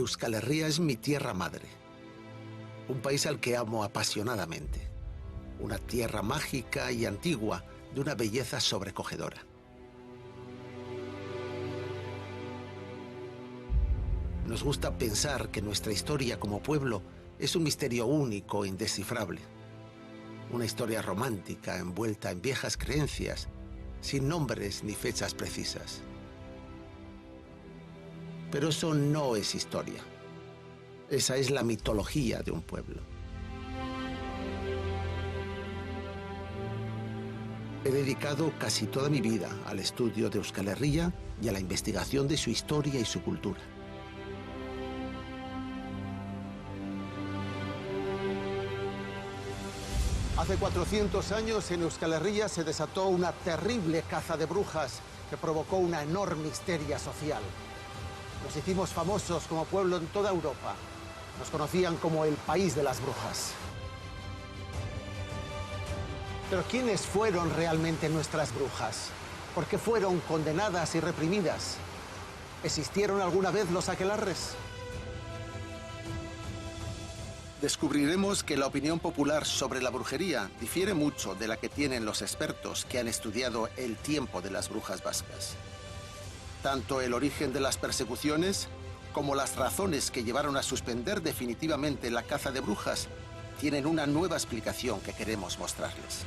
Euskal Herria es mi tierra madre, un país al que amo apasionadamente, una tierra mágica y antigua de una belleza sobrecogedora. Nos gusta pensar que nuestra historia como pueblo es un misterio único e indescifrable, una historia romántica envuelta en viejas creencias, sin nombres ni fechas precisas. Pero eso no es historia. Esa es la mitología de un pueblo. He dedicado casi toda mi vida al estudio de Euskal Herria y a la investigación de su historia y su cultura. Hace 400 años en Euskal Herria se desató una terrible caza de brujas que provocó una enorme histeria social. Nos hicimos famosos como pueblo en toda Europa. Nos conocían como el país de las brujas. Pero ¿quiénes fueron realmente nuestras brujas? ¿Por qué fueron condenadas y reprimidas? ¿Existieron alguna vez los aquelarres? Descubriremos que la opinión popular sobre la brujería difiere mucho de la que tienen los expertos que han estudiado el tiempo de las brujas vascas. Tanto el origen de las persecuciones como las razones que llevaron a suspender definitivamente la caza de brujas tienen una nueva explicación que queremos mostrarles.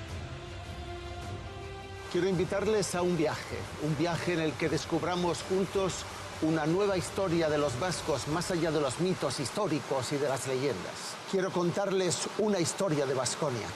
Quiero invitarles a un viaje en el que descubramos juntos una nueva historia de los vascos más allá de los mitos históricos y de las leyendas. Quiero contarles una historia de Baskonia.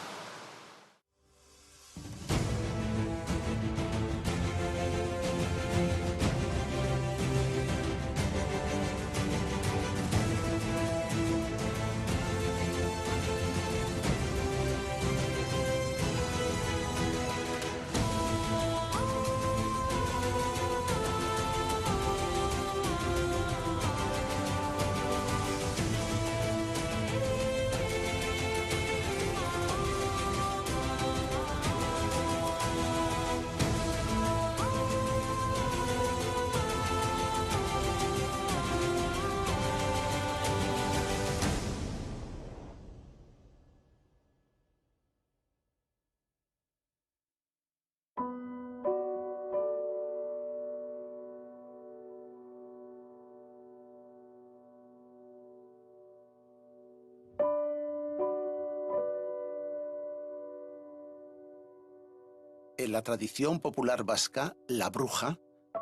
En la tradición popular vasca, la bruja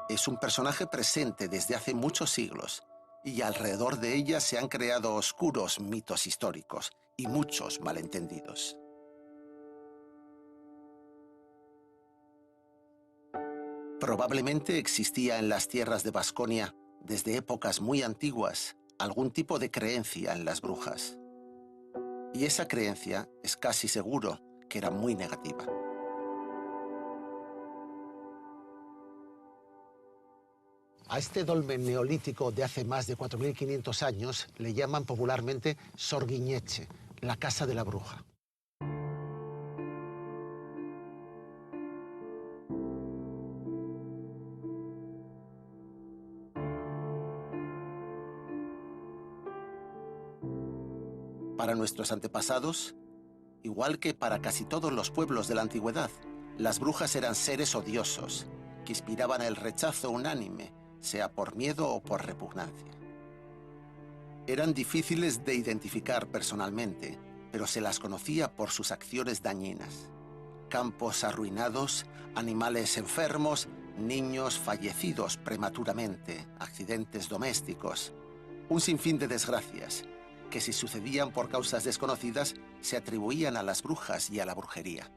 es un personaje presente desde hace muchos siglos y alrededor de ella se han creado oscuros mitos históricos y muchos malentendidos. Probablemente existía en las tierras de Baskonia, desde épocas muy antiguas, algún tipo de creencia en las brujas. Y esa creencia es casi seguro que era muy negativa. A este dolmen neolítico de hace más de 4.500 años le llaman popularmente Sorgiñetxe, la casa de la bruja. Para nuestros antepasados, igual que para casi todos los pueblos de la antigüedad, las brujas eran seres odiosos que inspiraban el rechazo unánime, sea por miedo o por repugnancia. Eran difíciles de identificar personalmente, pero se las conocía por sus acciones dañinas. Campos arruinados, animales enfermos, niños fallecidos prematuramente, accidentes domésticos, un sinfín de desgracias que, si sucedían por causas desconocidas, se atribuían a las brujas y a la brujería.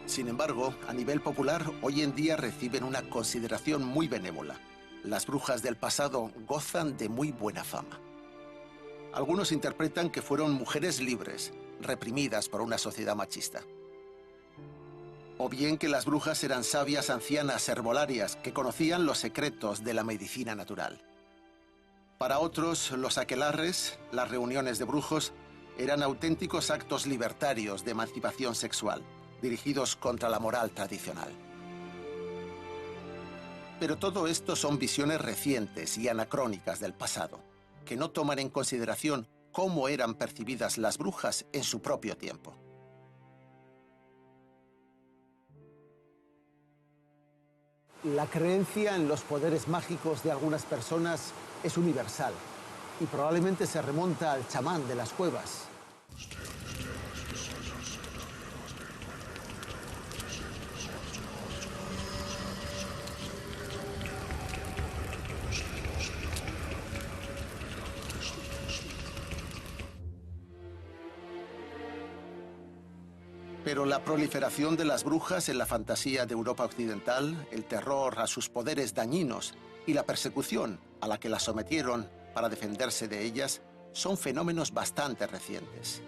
Sin embargo, a nivel popular, hoy en día reciben una consideración muy benévola. Las brujas del pasado gozan de muy buena fama. Algunos interpretan que fueron mujeres libres, reprimidas por una sociedad machista. O bien que las brujas eran sabias ancianas herbolarias que conocían los secretos de la medicina natural. Para otros, los aquelarres, las reuniones de brujos, eran auténticos actos libertarios de emancipación sexual, dirigidos contra la moral tradicional. Pero todo esto son visiones recientes y anacrónicas del pasado, que no toman en consideración cómo eran percibidas las brujas en su propio tiempo. La creencia en los poderes mágicos de algunas personas es universal y probablemente se remonta al chamán de las cuevas. Pero la proliferación de las brujas en la fantasía de Europa occidental, el terror a sus poderes dañinos y la persecución a la que las sometieron para defenderse de ellas son fenómenos bastante recientes.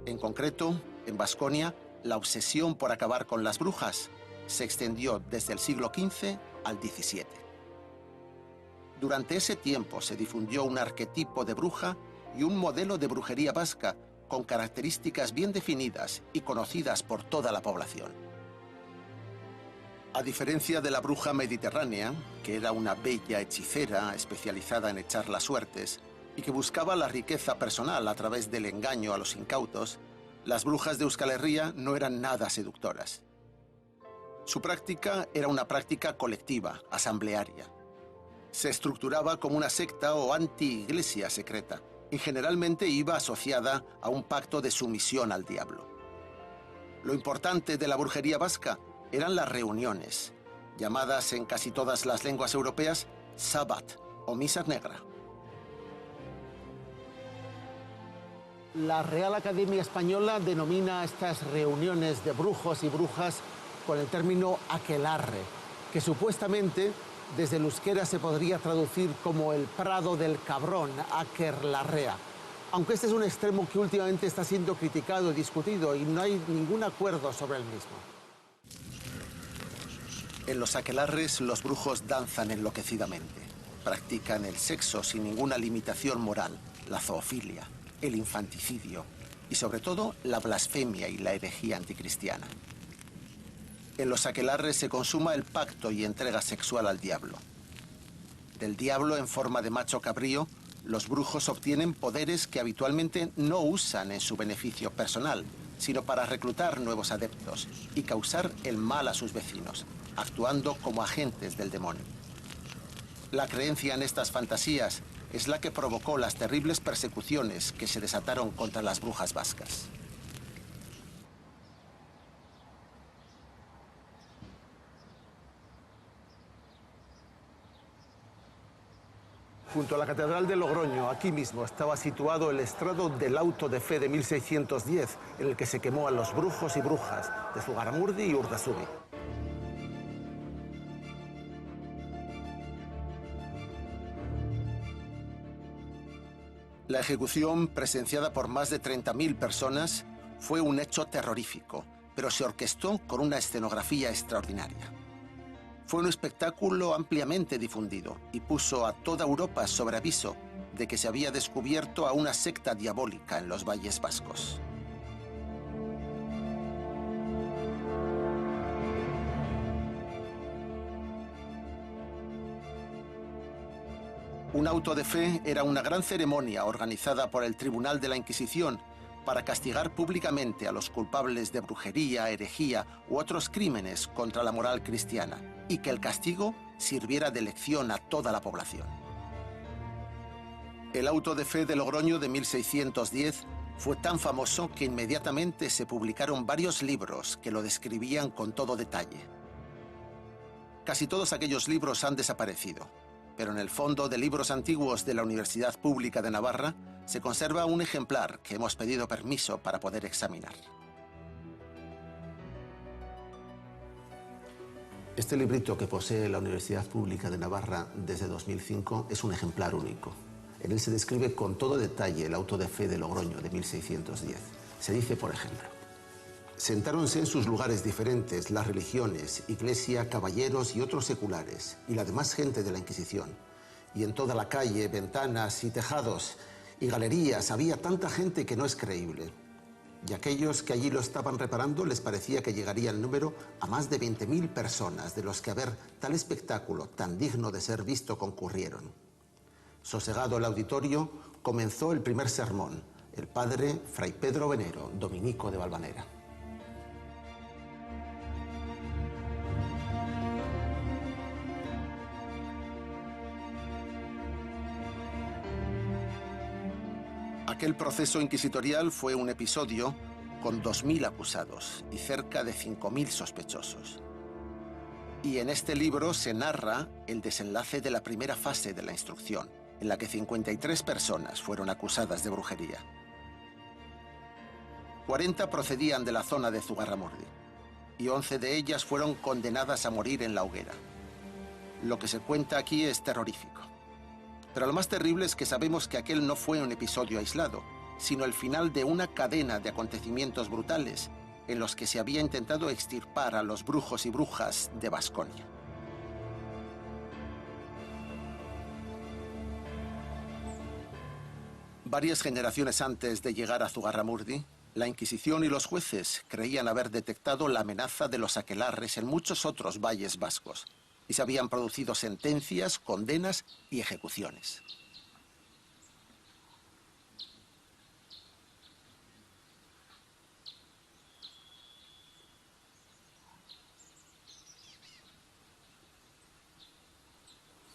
En concreto, en Vasconia, la obsesión por acabar con las brujas se extendió desde el siglo XV al XVII. Durante ese tiempo se difundió un arquetipo de bruja y un modelo de brujería vasca con características bien definidas y conocidas por toda la población. A diferencia de la bruja mediterránea, que era una bella hechicera especializada en echar las suertes y que buscaba la riqueza personal a través del engaño a los incautos, las brujas de Euskal Herria no eran nada seductoras. Su práctica era una práctica colectiva, asamblearia. Se estructuraba como una secta o anti-iglesia secreta, y generalmente iba asociada a un pacto de sumisión al diablo. Lo importante de la brujería vasca eran las reuniones, llamadas en casi todas las lenguas europeas Sabbat o Misa Negra. La Real Academia Española denomina estas reuniones de brujos y brujas con el término aquelarre, que supuestamente desde el euskera se podría traducir como el prado del cabrón, aquelarrea. Aunque este es un extremo que últimamente está siendo criticado y discutido y no hay ningún acuerdo sobre el mismo. En los aquelarres los brujos danzan enloquecidamente. Practican el sexo sin ninguna limitación moral, la zoofilia, el infanticidio y sobre todo la blasfemia y la herejía anticristiana. En los aquelarres se consuma el pacto y entrega sexual al diablo. Del diablo en forma de macho cabrío, los brujos obtienen poderes que habitualmente no usan en su beneficio personal, sino para reclutar nuevos adeptos y causar el mal a sus vecinos, actuando como agentes del demonio. La creencia en estas fantasías es la que provocó las terribles persecuciones que se desataron contra las brujas vascas. Junto a la Catedral de Logroño, aquí mismo, estaba situado el estrado del auto de fe de 1610, en el que se quemó a los brujos y brujas de Zugarramurdi y Urdasubi. La ejecución, presenciada por más de 30.000 personas, fue un hecho terrorífico, pero se orquestó con una escenografía extraordinaria. Fue un espectáculo ampliamente difundido y puso a toda Europa sobre aviso de que se había descubierto a una secta diabólica en los valles vascos. Un auto de fe era una gran ceremonia organizada por el Tribunal de la Inquisición para castigar públicamente a los culpables de brujería, herejía u otros crímenes contra la moral cristiana, y que el castigo sirviera de lección a toda la población. El auto de fe de Logroño de 1610 fue tan famoso que inmediatamente se publicaron varios libros que lo describían con todo detalle. Casi todos aquellos libros han desaparecido, pero en el Fondo de Libros Antiguos de la Universidad Pública de Navarra se conserva un ejemplar que hemos pedido permiso para poder examinar. Este librito que posee la Universidad Pública de Navarra desde 2005 es un ejemplar único. En él se describe con todo detalle el auto de fe de Logroño de 1610. Se dice, por ejemplo: sentáronse en sus lugares diferentes las religiones, iglesia, caballeros y otros seculares, y la demás gente de la Inquisición. Y en toda la calle, ventanas y tejados y galerías había tanta gente que no es creíble. y a aquellos que allí lo estaban reparando les parecía que llegaría el número a más de 20.000 personas, de los que a ver tal espectáculo tan digno de ser visto concurrieron. Sosegado el auditorio, comenzó el primer sermón, el padre Fray Pedro Venero, dominico de Valvanera. Aquel proceso inquisitorial fue un episodio con 2.000 acusados y cerca de 5.000 sospechosos. Y en este libro se narra el desenlace de la primera fase de la instrucción, en la que 53 personas fueron acusadas de brujería. 40 procedían de la zona de Zugarramurdi y 11 de ellas fueron condenadas a morir en la hoguera. Lo que se cuenta aquí es terrorífico. Pero lo más terrible es que sabemos que aquel no fue un episodio aislado, sino el final de una cadena de acontecimientos brutales en los que se había intentado extirpar a los brujos y brujas de Baskonia. Varias generaciones antes de llegar a Zugarramurdi, la Inquisición y los jueces creían haber detectado la amenaza de los aquelarres en muchos otros valles vascos, y se habían producido sentencias, condenas y ejecuciones.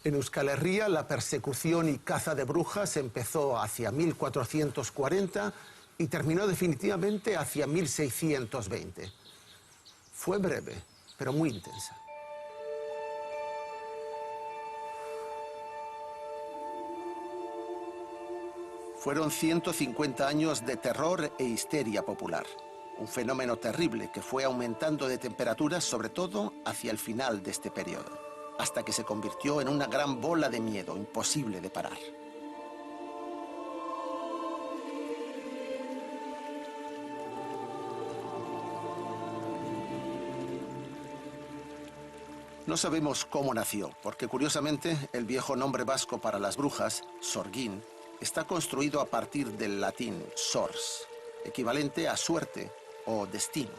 En Euskal Herria, la persecución y caza de brujas empezó hacia 1440 y terminó definitivamente hacia 1620. Fue breve, pero muy intensa. Fueron 150 años de terror e histeria popular. Un fenómeno terrible que fue aumentando de temperatura, sobre todo hacia el final de este periodo, hasta que se convirtió en una gran bola de miedo imposible de parar. No sabemos cómo nació, porque curiosamente el viejo nombre vasco para las brujas, sorgin, está construido a partir del latín sors, equivalente a suerte o destino.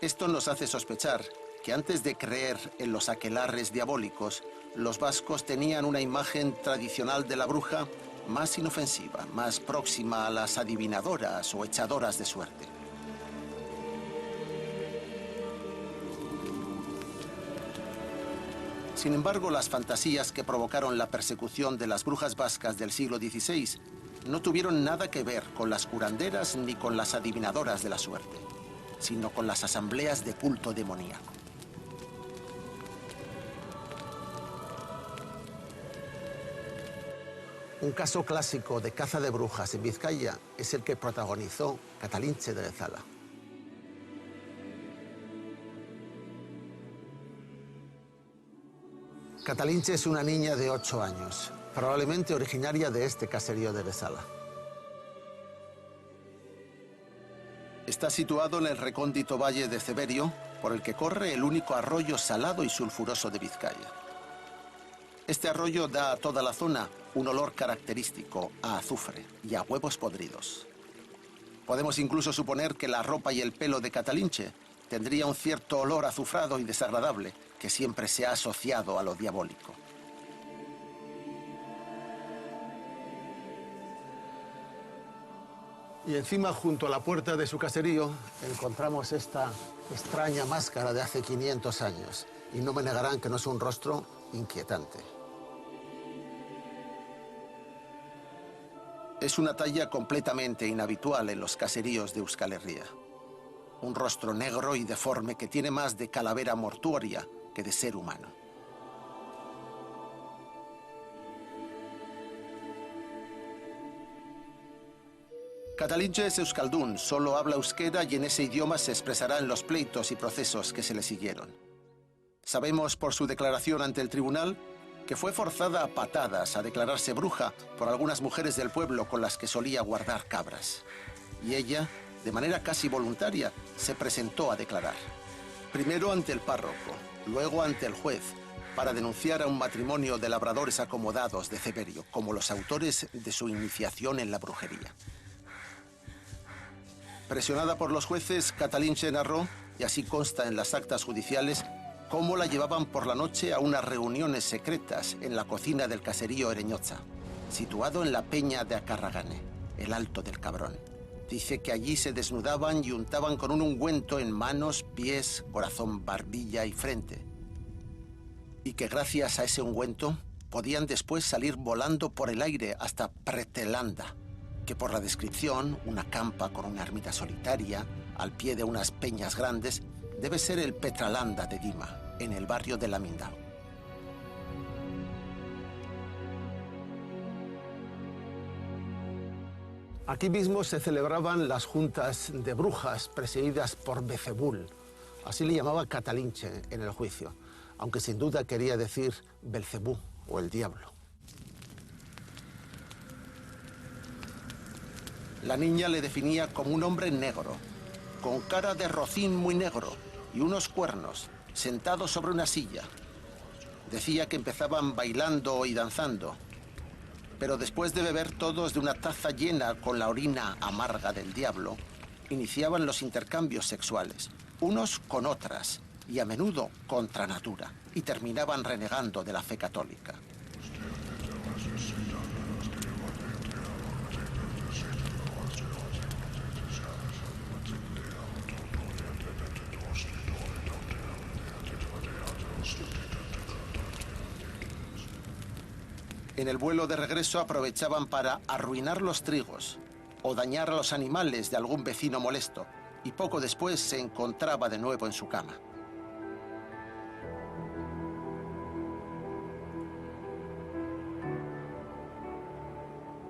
Esto nos hace sospechar que antes de creer en los aquelarres diabólicos, los vascos tenían una imagen tradicional de la bruja más inofensiva, más próxima a las adivinadoras o echadoras de suerte. Sin embargo, las fantasías que provocaron la persecución de las brujas vascas del siglo XVI no tuvieron nada que ver con las curanderas ni con las adivinadoras de la suerte, sino con las asambleas de culto demoníaco. Un caso clásico de caza de brujas en Vizcaya es el que protagonizó Catalintxe de Bezala. Catalintxe es una niña de 8 años, probablemente originaria de este caserío de Bezala. Está situado en el recóndito valle de Ceberio, por el que corre el único arroyo salado y sulfuroso de Vizcaya. Este arroyo da a toda la zona un olor característico a azufre y a huevos podridos. Podemos incluso suponer que la ropa y el pelo de Catalintxe tendría un cierto olor azufrado y desagradable que siempre se ha asociado a lo diabólico. Y encima, junto a la puerta de su caserío, encontramos esta extraña máscara de hace 500 años. Y no me negarán que no es un rostro inquietante. Es una talla completamente inhabitual en los caseríos de Euskal Herria. Un rostro negro y deforme que tiene más de calavera mortuoria que de ser humano. Catalintxe es euskaldún, solo habla euskera y en ese idioma se expresará en los pleitos y procesos que se le siguieron. Sabemos por su declaración ante el tribunal que fue forzada a patadas a declararse bruja por algunas mujeres del pueblo con las que solía guardar cabras. Y ella, de manera casi voluntaria, se presentó a declarar. Primero ante el párroco, luego ante el juez, para denunciar a un matrimonio de labradores acomodados de Ceberio como los autores de su iniciación en la brujería. Presionada por los jueces, Catalinche narró, y así consta en las actas judiciales, cómo la llevaban por la noche a unas reuniones secretas en la cocina del caserío Ereñotza, situado en la peña de Acarragane, el Alto del Cabrón. Dice que allí se desnudaban y untaban con un ungüento en manos, pies, corazón, barbilla y frente. Y que gracias a ese ungüento podían después salir volando por el aire hasta Pretelanda, que por la descripción, una campa con una ermita solitaria, al pie de unas peñas grandes, debe ser el Petralanda de Dima, en el barrio de Lamindao. Aquí mismo se celebraban las juntas de brujas presididas por Becebul. Así le llamaba Catalinche en el juicio, aunque sin duda quería decir Belcebú o el diablo. La niña le definía como un hombre negro, con cara de rocín muy negro y unos cuernos, sentado sobre una silla. Decía que empezaban bailando y danzando, pero después de beber todos de una taza llena con la orina amarga del diablo, iniciaban los intercambios sexuales, unos con otras, y a menudo contra natura, y terminaban renegando de la fe católica. En el vuelo de regreso aprovechaban para arruinar los trigos o dañar a los animales de algún vecino molesto, y poco después se encontraba de nuevo en su cama.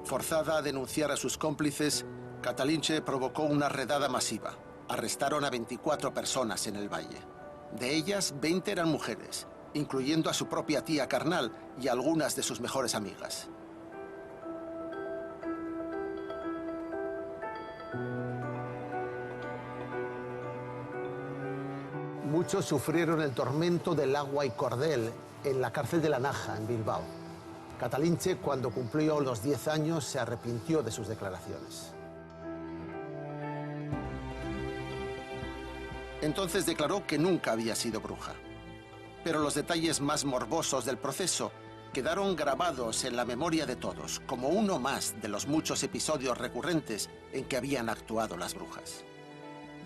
Forzada a denunciar a sus cómplices, Catalinche provocó una redada masiva. Arrestaron a 24 personas en el valle. De ellas, 20 eran mujeres, incluyendo a su propia tía carnal y algunas de sus mejores amigas. Muchos sufrieron el tormento del agua y cordel en la cárcel de La Naja, en Bilbao. Catalinche, cuando cumplió los 10 años, se arrepintió de sus declaraciones. Entonces declaró que nunca había sido bruja. Pero los detalles más morbosos del proceso quedaron grabados en la memoria de todos, como uno más de los muchos episodios recurrentes en que habían actuado las brujas.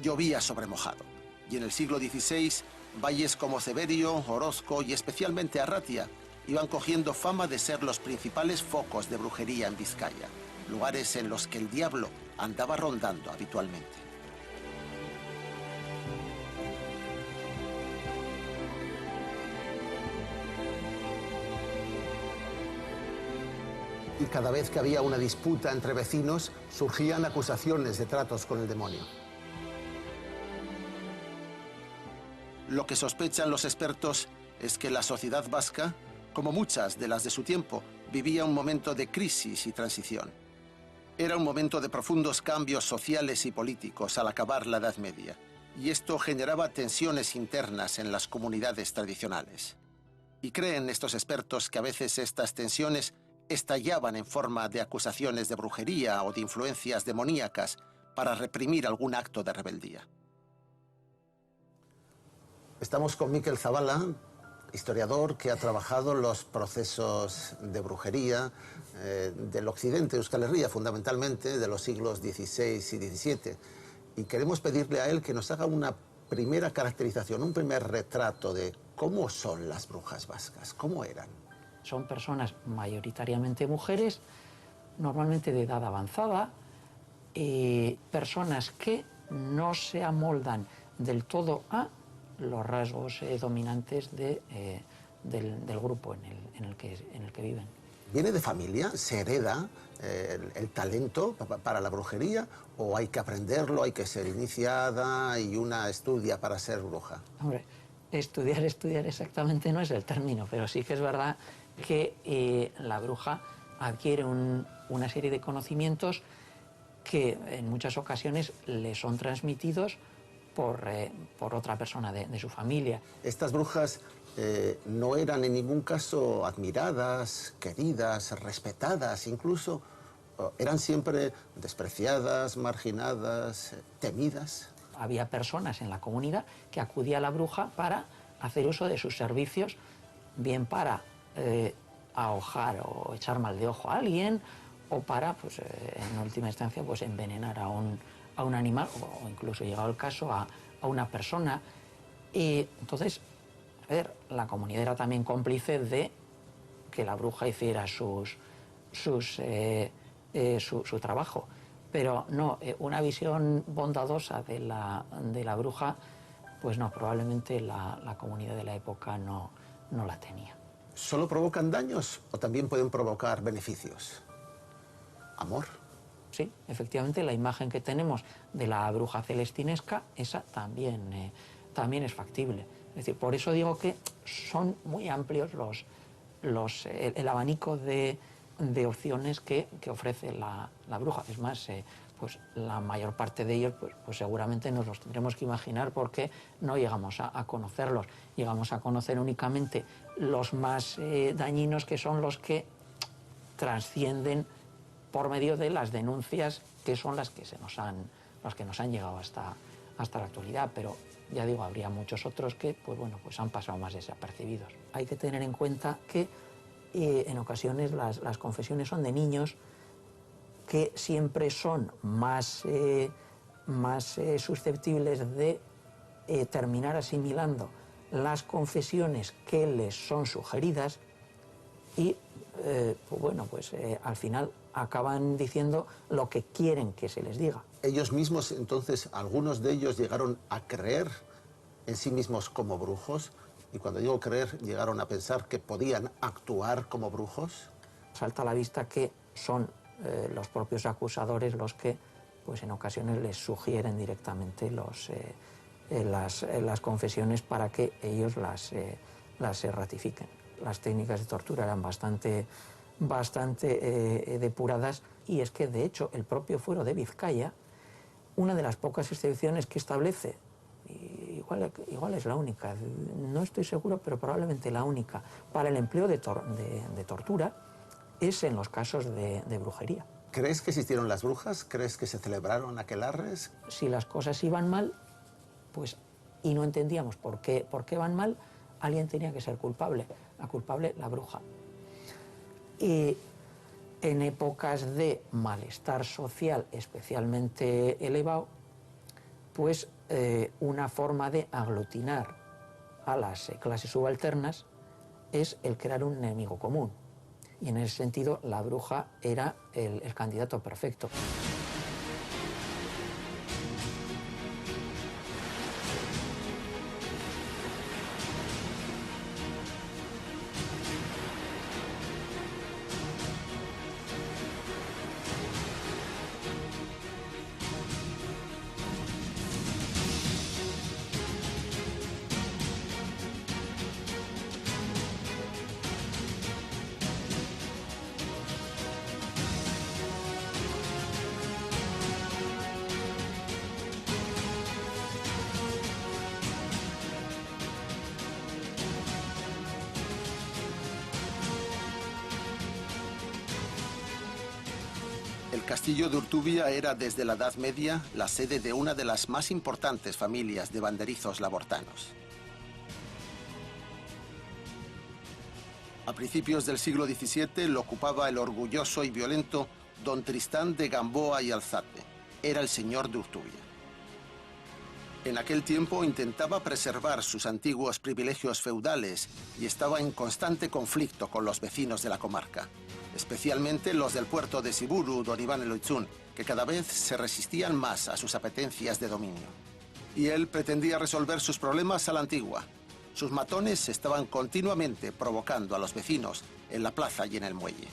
Llovía sobre mojado, y en el siglo XVI, valles como Ceberio, Orozco y especialmente Arratia iban cogiendo fama de ser los principales focos de brujería en Vizcaya, lugares en los que el diablo andaba rondando habitualmente. Y cada vez que había una disputa entre vecinos, surgían acusaciones de tratos con el demonio. Lo que sospechan los expertos es que la sociedad vasca, como muchas de las de su tiempo, vivía un momento de crisis y transición. Era un momento de profundos cambios sociales y políticos al acabar la Edad Media, y esto generaba tensiones internas en las comunidades tradicionales. Y creen estos expertos que a veces estas tensiones estallaban en forma de acusaciones de brujería o de influencias demoníacas para reprimir algún acto de rebeldía. Estamos con Mikel Zabala, historiador que ha trabajado los procesos de brujería del occidente, Euskal Herria, fundamentalmente de los siglos XVI y XVII. Y queremos pedirle a él que nos haga una primera caracterización, un primer retrato de cómo son las brujas vascas, cómo eran. Son personas mayoritariamente mujeres, normalmente de edad avanzada, personas que no se amoldan del todo a los rasgos dominantes del grupo en el que viven. ¿Viene de familia? ¿Se hereda el talento para la brujería? ¿O hay que aprenderlo, hay que ser iniciada y una estudia para ser bruja? Hombre, estudiar exactamente no es el término, pero sí que es verdad que la bruja adquiere una serie de conocimientos que en muchas ocasiones le son transmitidos por otra persona de su familia. Estas brujas no eran en ningún caso admiradas, queridas, respetadas incluso, ¿Eran siempre despreciadas, marginadas, temidas? Había personas en la comunidad que acudían a la bruja para hacer uso de sus servicios, bien para ahogar o echar mal de ojo a alguien, o para, pues, en última instancia, pues, envenenar a un animal, o incluso, llegado el caso, a una persona. Y entonces, a ver, la comunidad era también cómplice de que la bruja hiciera su trabajo. Pero no, una visión bondadosa de la bruja, pues no, probablemente la comunidad de la época no la tenía. ¿Solo provocan daños o también pueden provocar beneficios? ¿Amor? Sí, efectivamente, la imagen que tenemos de la bruja celestinesca, esa también es factible. Es decir, por eso digo que son muy amplios el abanico de opciones que ofrece la bruja. Es más, pues la mayor parte de ellos pues seguramente nos los tendremos que imaginar, porque no llegamos a conocerlos. Llegamos a conocer únicamente los más dañinos, que son los que trascienden por medio de las denuncias, que son las que nos han llegado hasta la actualidad. Pero ya digo, habría muchos otros que pues han pasado más desapercibidos. Hay que tener en cuenta que en ocasiones las confesiones son de niños, que siempre son más susceptibles de terminar asimilando las confesiones que les son sugeridas, y al final acaban diciendo lo que quieren que se les diga. Ellos mismos, entonces, algunos de ellos llegaron a creer en sí mismos como brujos, y cuando digo creer, llegaron a pensar que podían actuar como brujos. Salta a la vista que son los propios acusadores los que, pues en ocasiones, les sugieren directamente las confesiones para que ellos las ratifiquen. Las técnicas de tortura eran bastante depuradas, y es que, de hecho, el propio fuero de Vizcaya, una de las pocas excepciones que establece, igual es la única, no estoy seguro, pero probablemente la única, para el empleo de tortura, es en los casos de brujería. ¿Crees que existieron las brujas? ¿Crees que se celebraron aquelarres? Si las cosas iban mal, pues, y no entendíamos por qué van mal, alguien tenía que ser culpable. La culpable, la bruja. Y en épocas de malestar social especialmente elevado, pues una forma de aglutinar a las clases subalternas es el crear un enemigo común. Y en ese sentido, la bruja era el candidato perfecto. El castillo de Urtubia era desde la Edad Media la sede de una de las más importantes familias de banderizos labortanos. A principios del siglo XVII lo ocupaba el orgulloso y violento don Tristán de Gamboa y Alzate. Era el señor de Urtubia. En aquel tiempo intentaba preservar sus antiguos privilegios feudales y estaba en constante conflicto con los vecinos de la comarca, especialmente los del puerto de Siburu, don Iván Eloitzún, que cada vez se resistían más a sus apetencias de dominio. Y él pretendía resolver sus problemas a la antigua. Sus matones estaban continuamente provocando a los vecinos en la plaza y en el muelle.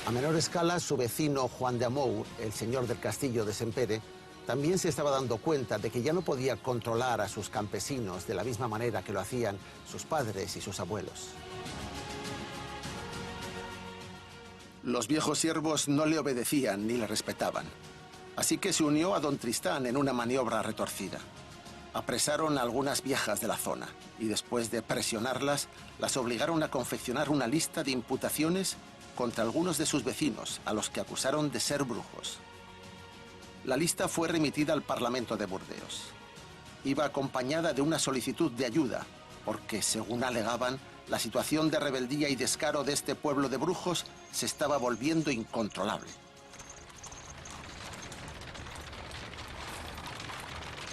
A menor escala, su vecino Juan de Amou, el señor del castillo de Sempere, también se estaba dando cuenta de que ya no podía controlar a sus campesinos de la misma manera que lo hacían sus padres y sus abuelos. Los viejos siervos no le obedecían ni le respetaban, así que se unió a don Tristán en una maniobra retorcida. Apresaron a algunas viejas de la zona y después de presionarlas, las obligaron a confeccionar una lista de imputaciones contra algunos de sus vecinos, a los que acusaron de ser brujos. La lista fue remitida al Parlamento de Burdeos. Iba acompañada de una solicitud de ayuda, porque, según alegaban, la situación de rebeldía y descaro de este pueblo de brujos se estaba volviendo incontrolable.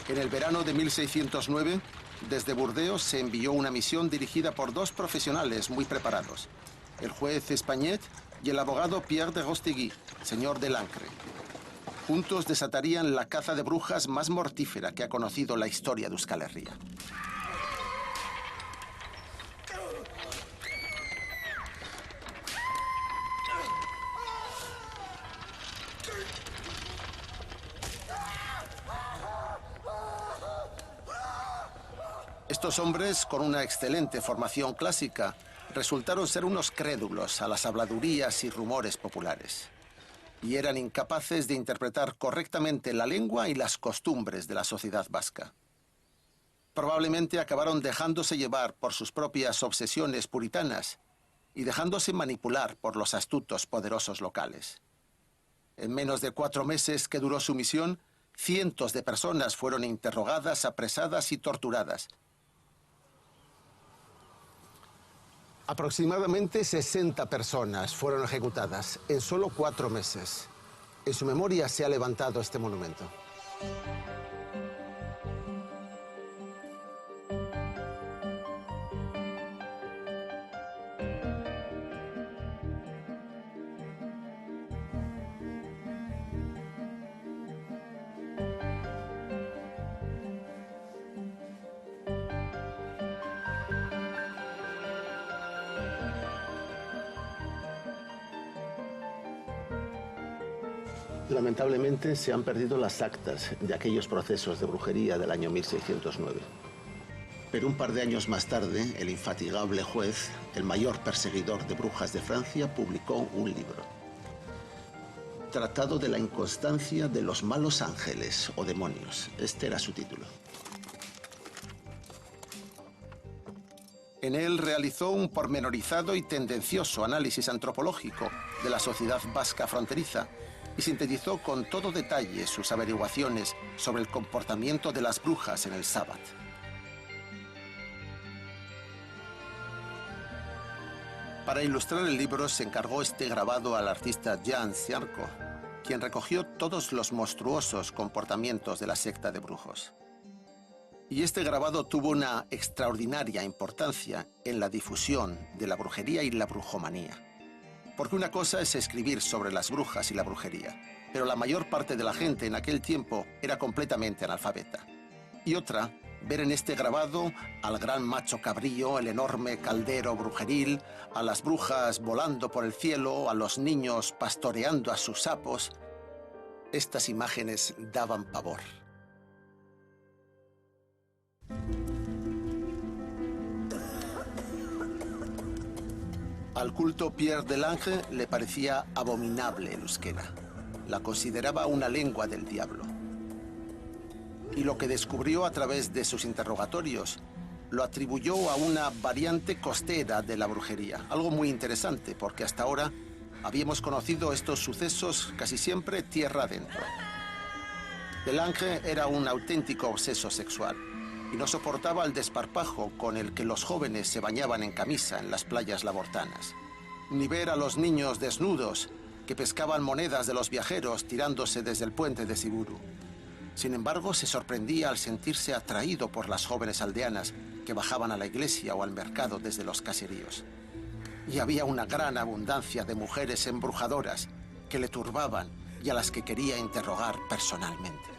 En el verano de 1609, desde Burdeos se envió una misión dirigida por dos profesionales muy preparados, el juez Espagnet y el abogado Pierre de Rostegui, señor de Lancre. Juntos desatarían la caza de brujas más mortífera que ha conocido la historia de Euskal Herria. Estos hombres, con una excelente formación clásica, resultaron ser unos crédulos a las habladurías y rumores populares. Y eran incapaces de interpretar correctamente la lengua y las costumbres de la sociedad vasca. Probablemente acabaron dejándose llevar por sus propias obsesiones puritanas y dejándose manipular por los astutos poderosos locales. En menos de 4 meses que duró su misión, cientos de personas fueron interrogadas, apresadas y torturadas. Aproximadamente 60 personas fueron ejecutadas en solo 4 meses. En su memoria se ha levantado este monumento. Lamentablemente se han perdido las actas de aquellos procesos de brujería del año 1609. Pero un par de años más tarde, el infatigable juez, el mayor perseguidor de brujas de Francia, publicó un libro. Tratado de la inconstancia de los malos ángeles o demonios. Este era su título. En él realizó un pormenorizado y tendencioso análisis antropológico de la sociedad vasca fronteriza y sintetizó con todo detalle sus averiguaciones sobre el comportamiento de las brujas en el Sabbat. Para ilustrar el libro se encargó este grabado al artista Jan Siarko, quien recogió todos los monstruosos comportamientos de la secta de brujos. Y este grabado tuvo una extraordinaria importancia en la difusión de la brujería y la brujomanía. Porque una cosa es escribir sobre las brujas y la brujería, pero la mayor parte de la gente en aquel tiempo era completamente analfabeta. Y otra, ver en este grabado al gran macho cabrío, el enorme caldero brujeril, a las brujas volando por el cielo, a los niños pastoreando a sus sapos. Estas imágenes daban pavor. Al culto Pierre de Lange le parecía abominable el euskera. La consideraba una lengua del diablo. Y lo que descubrió a través de sus interrogatorios lo atribuyó a una variante costera de la brujería. Algo muy interesante, porque hasta ahora habíamos conocido estos sucesos casi siempre tierra adentro. De Lange era un auténtico obseso sexual y no soportaba el desparpajo con el que los jóvenes se bañaban en camisa en las playas labortanas, ni ver a los niños desnudos que pescaban monedas de los viajeros tirándose desde el puente de Siburu. Sin embargo, se sorprendía al sentirse atraído por las jóvenes aldeanas que bajaban a la iglesia o al mercado desde los caseríos. Y había una gran abundancia de mujeres embrujadoras que le turbaban y a las que quería interrogar personalmente.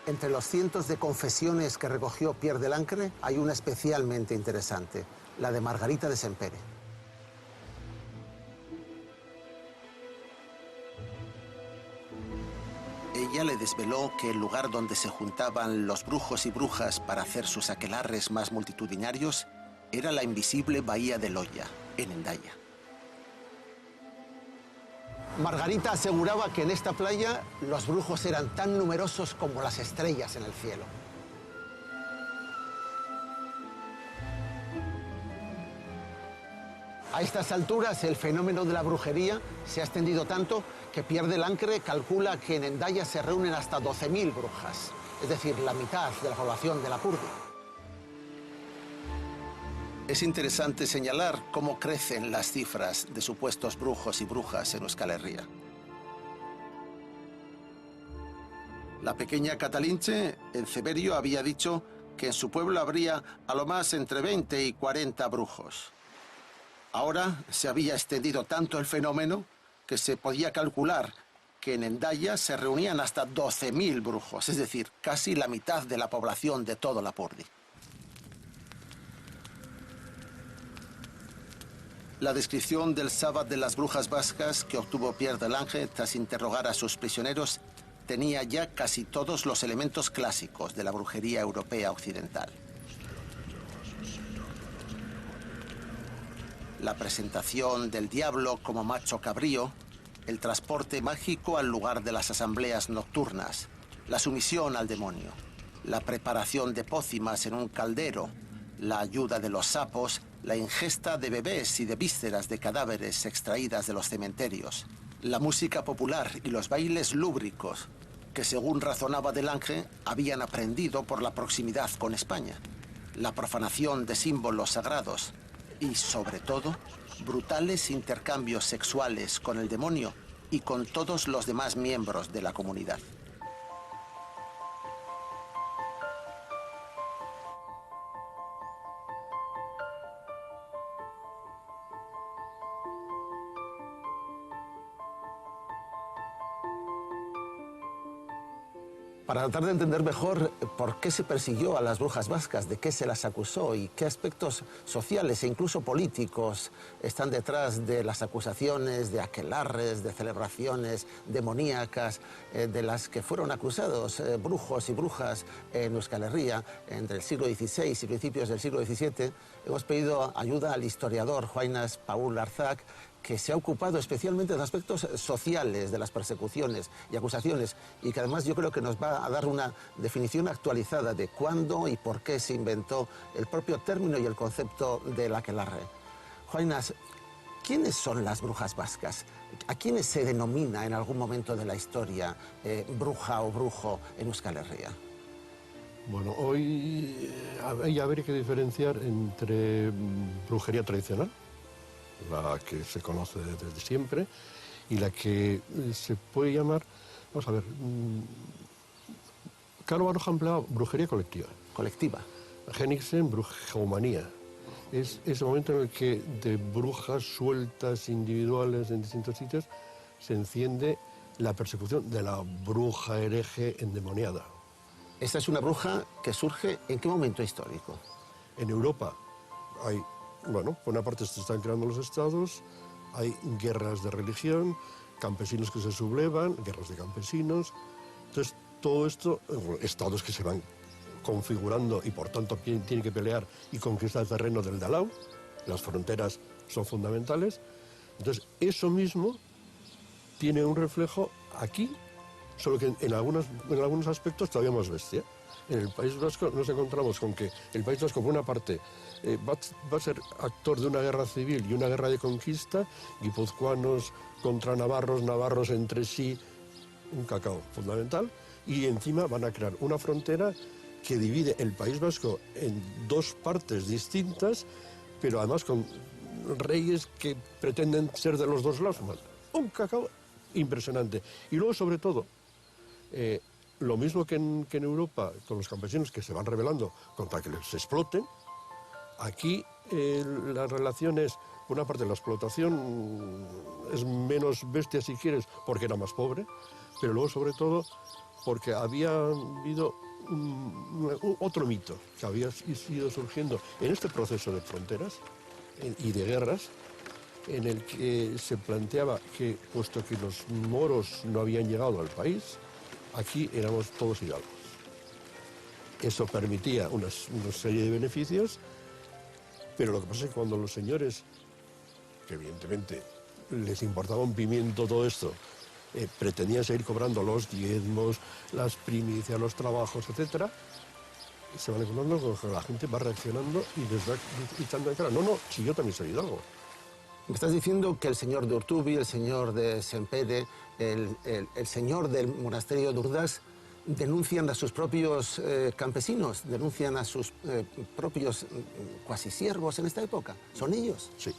Entre los cientos de confesiones que recogió Pierre de Lancre hay una especialmente interesante, la de Margarita de Sempere. ella le desveló que el lugar donde se juntaban los brujos y brujas para hacer sus aquelarres más multitudinarios era la invisible bahía de Loya, en Hendaya. Margarita aseguraba que en esta playa los brujos eran tan numerosos como las estrellas en el cielo. A estas alturas, el fenómeno de la brujería se ha extendido tanto que Pierre de Lancre calcula que en Hendaya se reúnen hasta 12.000 brujas, es decir, la mitad de la población de Lapurdi. Es interesante señalar cómo crecen las cifras de supuestos brujos y brujas en Euskal Herria. La pequeña Catalinche, en Ceberio, había dicho que en su pueblo habría a lo más entre 20 y 40 brujos. Ahora se había extendido tanto el fenómeno que se podía calcular que en Hendaya se reunían hasta 12.000 brujos, es decir, casi la mitad de la población de todo Lapurdi. La descripción del sábado de las brujas vascas que obtuvo Pierre de Lange tras interrogar a sus prisioneros tenía ya casi todos los elementos clásicos de la brujería europea occidental. La presentación del diablo como macho cabrío, el transporte mágico al lugar de las asambleas nocturnas, la sumisión al demonio, la preparación de pócimas en un caldero, la ayuda de los sapos, la ingesta de bebés y de vísceras de cadáveres extraídas de los cementerios, la música popular y los bailes lúbricos, que según razonaba de Lange, habían aprendido por la proximidad con España, la profanación de símbolos sagrados y, sobre todo, brutales intercambios sexuales con el demonio y con todos los demás miembros de la comunidad. Para tratar de entender mejor por qué se persiguió a las brujas vascas, de qué se las acusó y qué aspectos sociales e incluso políticos están detrás de las acusaciones de aquelarres, de celebraciones demoníacas, de las que fueron acusados brujos y brujas en Euskal Herria entre el siglo XVI y principios del siglo XVII, hemos pedido ayuda al historiador Juainas Paul Arzac, que se ha ocupado especialmente de aspectos sociales de las persecuciones y acusaciones y que además yo creo que nos va a dar una definición actualizada de cuándo y por qué se inventó el propio término y el concepto del aquelarre. Juainas, ¿quiénes son las brujas vascas? ¿A quiénes se denomina en algún momento de la historia bruja o brujo en Euskal Herria? Bueno, hoy habría que diferenciar entre brujería tradicional, la que se conoce desde siempre, y la que se puede llamar, vamos a ver, Karl Barroja ha empleado brujería colectiva. Colectiva. Henningsen, brujomanía. Es ese momento en el que de brujas sueltas, individuales en distintos sitios, se enciende la persecución de la bruja hereje endemoniada. Esta es una bruja que surge ¿en qué momento histórico? En Europa hay, bueno, por una parte se están creando los estados, hay guerras de religión, campesinos que se sublevan, guerras de campesinos. Entonces, todo esto, estados que se van configurando y por tanto tienen que pelear y conquistar el terreno del Dalau, las fronteras son fundamentales. Entonces, eso mismo tiene un reflejo aquí, solo que en algunos aspectos todavía más bestia. En el País Vasco nos encontramos con que el País Vasco, por una parte, va a ser actor de una guerra civil y una guerra de conquista, guipuzcoanos contra navarros, navarros entre sí, un cacao fundamental, y encima van a crear una frontera que divide el País Vasco en dos partes distintas, pero además con reyes que pretenden ser de los dos lados. Un cacao impresionante. Y luego, sobre todo, lo mismo que en Europa, con los campesinos que se van rebelando contra que les exploten, aquí la relación es, por una parte, la explotación es menos bestia, si quieres, porque era más pobre, pero luego, sobre todo, porque había habido otro mito que había ido surgiendo en este proceso de fronteras y de guerras, en el que se planteaba que, puesto que los moros no habían llegado al país, aquí éramos todos hidalgos. Eso permitía una serie de beneficios, pero lo que pasa es que cuando los señores, que evidentemente les importaba un pimiento todo esto, pretendían seguir cobrando los diezmos, las primicias, los trabajos, etcétera, se van encontrando con que la gente va reaccionando y les va echando de cara. No, no, si yo también soy hidalgo. Me estás diciendo que el señor de Urtubi, el señor de Sempere, el señor del monasterio de Urdas denuncian a sus propios campesinos, denuncian a sus propios cuasi siervos en esta época. ¿Son ellos? Sí,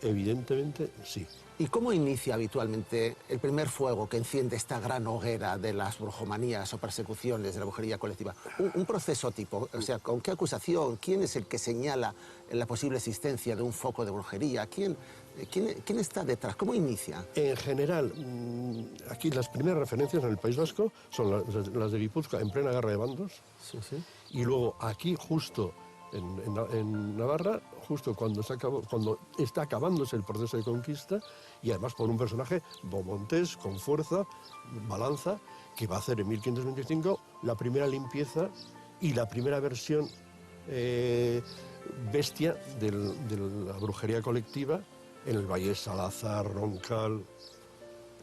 evidentemente sí. ¿Y cómo inicia habitualmente el primer fuego que enciende esta gran hoguera de las brujomanías o persecuciones de la brujería colectiva? Un proceso tipo, o sea, ¿con qué acusación? ¿Quién es el que señala la posible existencia de un foco de brujería? ¿Quién está detrás? ¿Cómo inicia? En general, aquí las primeras referencias en el País Vasco son las de Guipúzcoa, en plena guerra de bandos. Sí, sí. Y luego aquí, justo en Navarra, justo cuando está acabándose el proceso de conquista, y además por un personaje, Beaumontés, con fuerza, balanza, que va a hacer en 1525 la primera limpieza y la primera versión bestia de la brujería colectiva en el Valle Salazar, Roncal.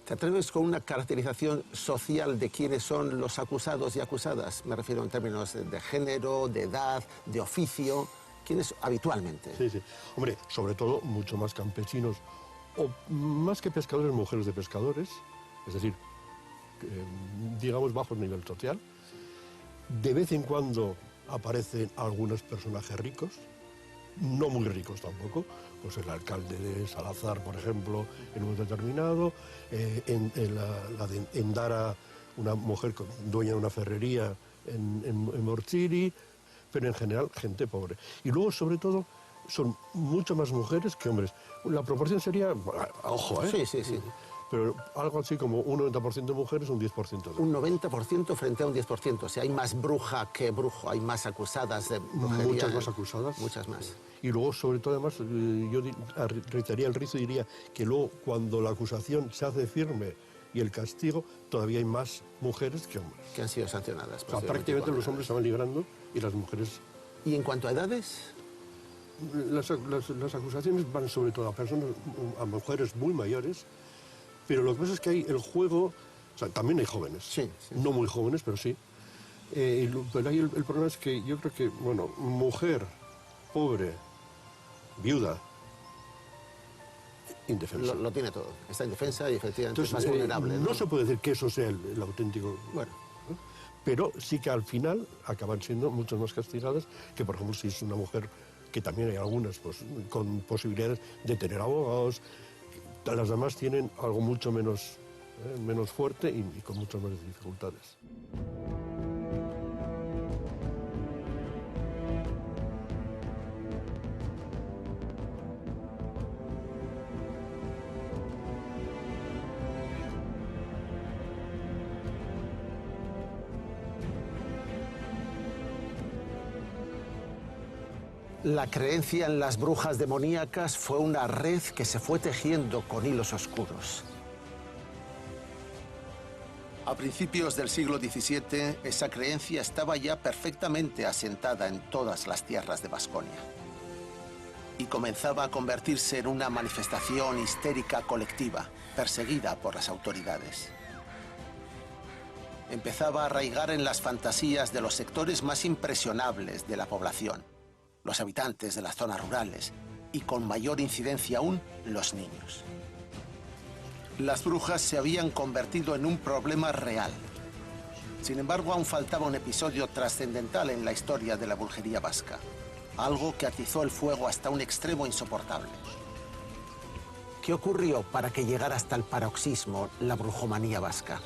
¿Te atreves con una caracterización social de quiénes son los acusados y acusadas? Me refiero en términos de género, de edad, de oficio. ¿Quiénes habitualmente? Sí, sí. Hombre, sobre todo mucho más campesinos, o más que pescadores, mujeres de pescadores, es decir, digamos bajo nivel social. De vez en cuando aparecen algunos personajes ricos, no muy ricos tampoco, pues el alcalde de Salazar, por ejemplo, en un momento determinado, la de Endara, una mujer dueña de una ferrería en Morchiri, pero en general gente pobre. Y luego, sobre todo, son mucho más mujeres que hombres. La proporción sería, ojo, Sí, sí, sí. Pero algo así como un 90% de mujeres, un 10% de hombres. Un 90% frente a un 10%. O sea, hay más bruja que brujo, hay más acusadas de brujería. Muchas más acusadas. Muchas más. Y luego, sobre todo, además, yo reitaría el rizo y diría que luego, cuando la acusación se hace firme y el castigo, todavía hay más mujeres que hombres. Que han sido sancionadas. O sea, prácticamente los hombres se van librando y las mujeres... ¿Y en cuanto a edades? Las acusaciones van sobre todo a mujeres muy mayores, pero lo que pasa es que hay el juego, o sea, también hay jóvenes, Sí, sí. no muy jóvenes, pero sí. Pero ahí el problema es que yo creo que, bueno, mujer, pobre, viuda, indefensa. Lo tiene todo. Está indefensa y efectivamente Entonces, es más vulnerable. no se puede decir que eso sea el auténtico... Bueno. ¿no? Pero sí que al final acaban siendo mucho más castigadas que, por ejemplo, si es una mujer, que también hay algunas pues, con posibilidades de tener abogados. Las demás tienen algo mucho menos fuerte y con muchas más dificultades. La creencia en las brujas demoníacas fue una red que se fue tejiendo con hilos oscuros. A principios del siglo XVII, esa creencia estaba ya perfectamente asentada en todas las tierras de Baskonia. Y comenzaba a convertirse en una manifestación histérica colectiva, perseguida por las autoridades. Empezaba a arraigar en las fantasías de los sectores más impresionables de la población, los habitantes de las zonas rurales, y con mayor incidencia aún, los niños. Las brujas se habían convertido en un problema real. Sin embargo, aún faltaba un episodio trascendental en la historia de la brujería vasca, algo que atizó el fuego hasta un extremo insoportable. ¿Qué ocurrió para que llegara hasta el paroxismo la brujomanía vasca?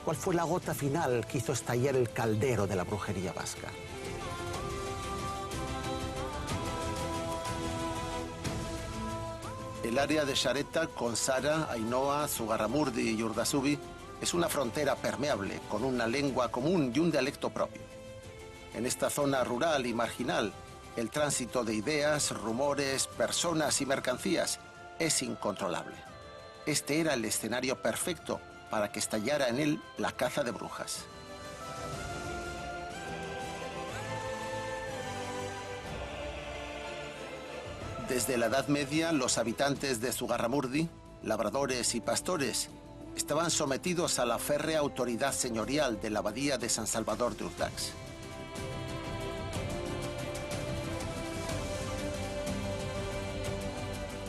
¿Cuál fue la gota final que hizo estallar el caldero de la brujería vasca? El área de Xareta, con Sara, Ainhoa, Zugarramurdi y Urdasubi es una frontera permeable con una lengua común y un dialecto propio. En esta zona rural y marginal, el tránsito de ideas, rumores, personas y mercancías es incontrolable. Este era el escenario perfecto para que estallara en él la caza de brujas. Desde la Edad Media, los habitantes de Zugarramurdi, labradores y pastores, estaban sometidos a la férrea autoridad señorial de la abadía de San Salvador de Urdax.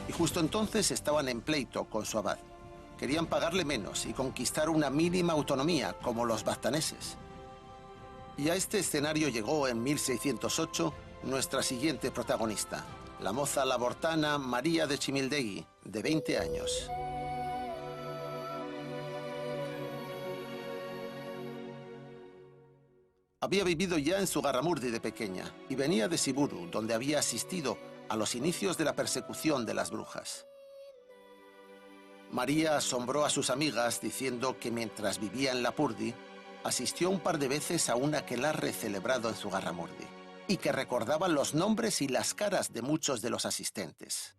Y justo entonces estaban en pleito con su abad. Querían pagarle menos y conquistar una mínima autonomía, como los baztaneses. Y a este escenario llegó en 1608 nuestra siguiente protagonista, la moza labortana María de Chimildegui, de 20 años. Había vivido ya en Zugarramurdi de pequeña y venía de Siburu, donde había asistido a los inicios de la persecución de las brujas. María asombró a sus amigas diciendo que mientras vivía en Lapurdi, asistió un par de veces a un aquelarre celebrado en Zugarramurdi y que recordaba los nombres y las caras de muchos de los asistentes.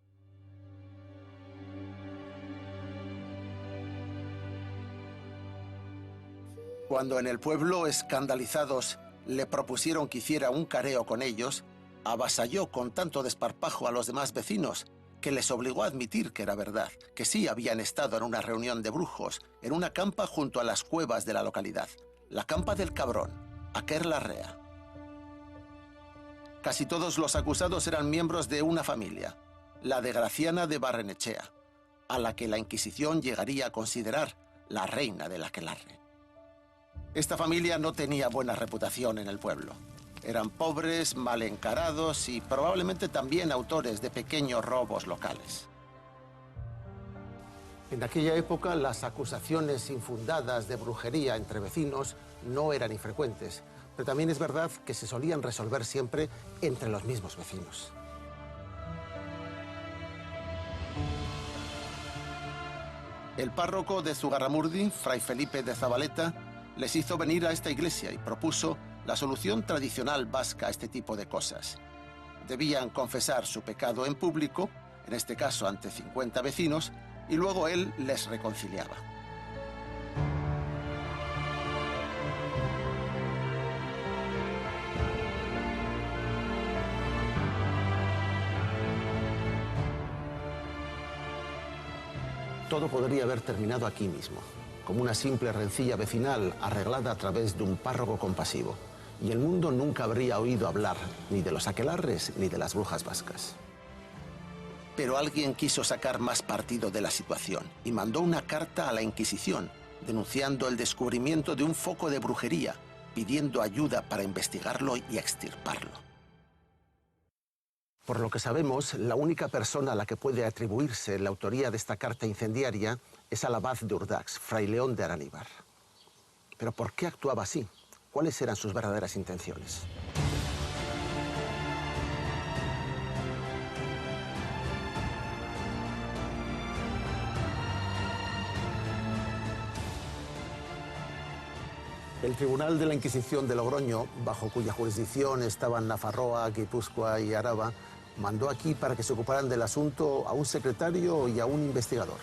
Cuando en el pueblo, escandalizados, le propusieron que hiciera un careo con ellos, avasalló con tanto desparpajo a los demás vecinos que les obligó a admitir que era verdad, que sí habían estado en una reunión de brujos, en una campa junto a las cuevas de la localidad, la campa del Cabrón, a Querlarrea. Casi todos los acusados eran miembros de una familia, la de Graciana de Barrenechea, a la que la Inquisición llegaría a considerar la reina del aquelarre. Esta familia no tenía buena reputación en el pueblo. Eran pobres, mal encarados y probablemente también autores de pequeños robos locales. En aquella época, las acusaciones infundadas de brujería entre vecinos no eran infrecuentes, pero también es verdad que se solían resolver siempre entre los mismos vecinos. El párroco de Zugarramurdi, Fray Felipe de Zabaleta, les hizo venir a esta iglesia y propuso la solución tradicional vasca a este tipo de cosas. Debían confesar su pecado en público, en este caso ante 50 vecinos, y luego él les reconciliaba. Todo podría haber terminado aquí mismo, como una simple rencilla vecinal arreglada a través de un párroco compasivo. Y el mundo nunca habría oído hablar ni de los aquelarres ni de las brujas vascas. Pero alguien quiso sacar más partido de la situación y mandó una carta a la Inquisición, denunciando el descubrimiento de un foco de brujería, pidiendo ayuda para investigarlo y extirparlo. Por lo que sabemos, la única persona a la que puede atribuirse la autoría de esta carta incendiaria es al abad de Urdax, Fray León de Araníbar. Pero ¿por qué actuaba así? ¿Cuáles eran sus verdaderas intenciones? El Tribunal de la Inquisición de Logroño, bajo cuya jurisdicción estaban Nafarroa, Guipúzcoa y Araba, mandó aquí para que se ocuparan del asunto a un secretario y a un investigador.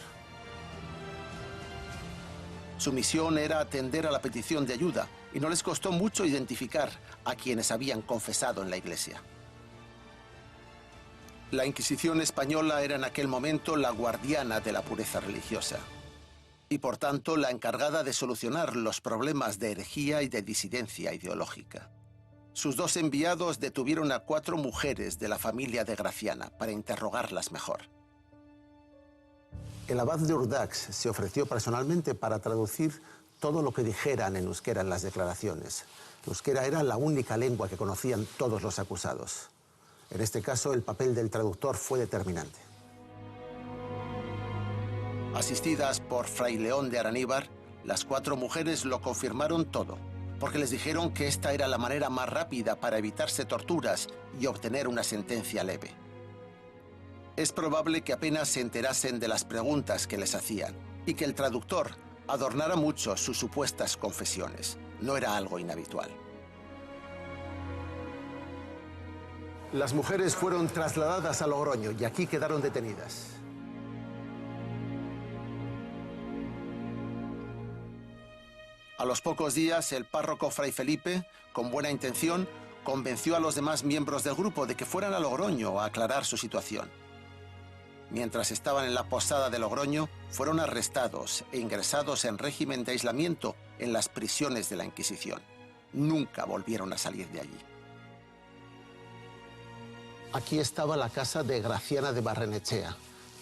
Su misión era atender a la petición de ayuda y no les costó mucho identificar a quienes habían confesado en la iglesia. La Inquisición española era en aquel momento la guardiana de la pureza religiosa y por tanto la encargada de solucionar los problemas de herejía y de disidencia ideológica. Sus dos enviados detuvieron a 4 mujeres de la familia de Graciana para interrogarlas mejor. El abad de Urdax se ofreció personalmente para traducir todo lo que dijeran en euskera en las declaraciones. El euskera era la única lengua que conocían todos los acusados. En este caso, el papel del traductor fue determinante. Asistidas por Fray León de Araníbar, las 4 mujeres lo confirmaron todo, porque les dijeron que esta era la manera más rápida para evitarse torturas y obtener una sentencia leve. Es probable que apenas se enterasen de las preguntas que les hacían y que el traductor adornara mucho sus supuestas confesiones. No era algo inhabitual. Las mujeres fueron trasladadas a Logroño y aquí quedaron detenidas. A los pocos días, el párroco Fray Felipe, con buena intención, convenció a los demás miembros del grupo de que fueran a Logroño a aclarar su situación. Mientras estaban en la posada de Logroño, fueron arrestados e ingresados en régimen de aislamiento en las prisiones de la Inquisición. Nunca volvieron a salir de allí. Aquí estaba la casa de Graciana de Barrenechea,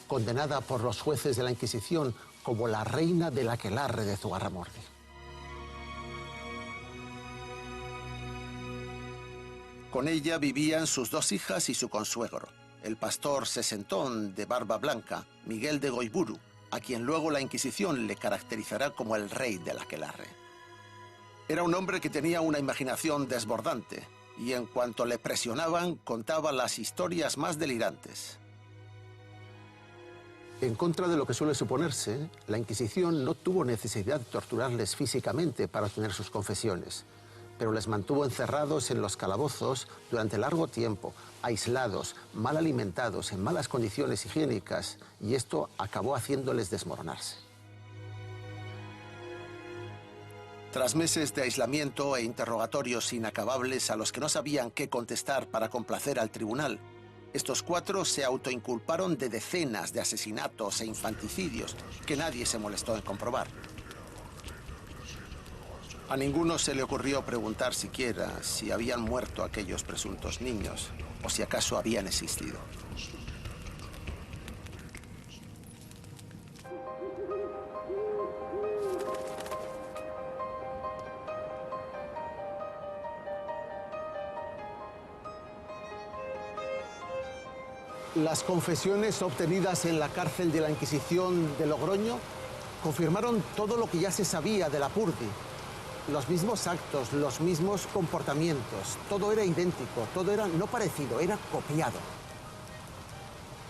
condenada por los jueces de la Inquisición como la reina del aquelarre de Zugarramurdi. Con ella vivían sus 2 hijas y su consuegro, el pastor sesentón de barba blanca, Miguel de Goiburu, a quien luego la Inquisición le caracterizará como el rey del aquelarre. Era un hombre que tenía una imaginación desbordante y en cuanto le presionaban contaba las historias más delirantes. En contra de lo que suele suponerse, la Inquisición no tuvo necesidad de torturarles físicamente para obtener sus confesiones, pero les mantuvo encerrados en los calabozos durante largo tiempo, aislados, mal alimentados, en malas condiciones higiénicas, y esto acabó haciéndoles desmoronarse. Tras meses de aislamiento e interrogatorios inacabables a los que no sabían qué contestar para complacer al tribunal, estos 4 se autoinculparon de decenas de asesinatos e infanticidios que nadie se molestó en comprobar. A ninguno se le ocurrió preguntar siquiera si habían muerto aquellos presuntos niños o si acaso habían existido. Las confesiones obtenidas en la cárcel de la Inquisición de Logroño confirmaron todo lo que ya se sabía de Lapurdi. Los mismos actos, los mismos comportamientos, todo era idéntico, todo era no parecido, era copiado.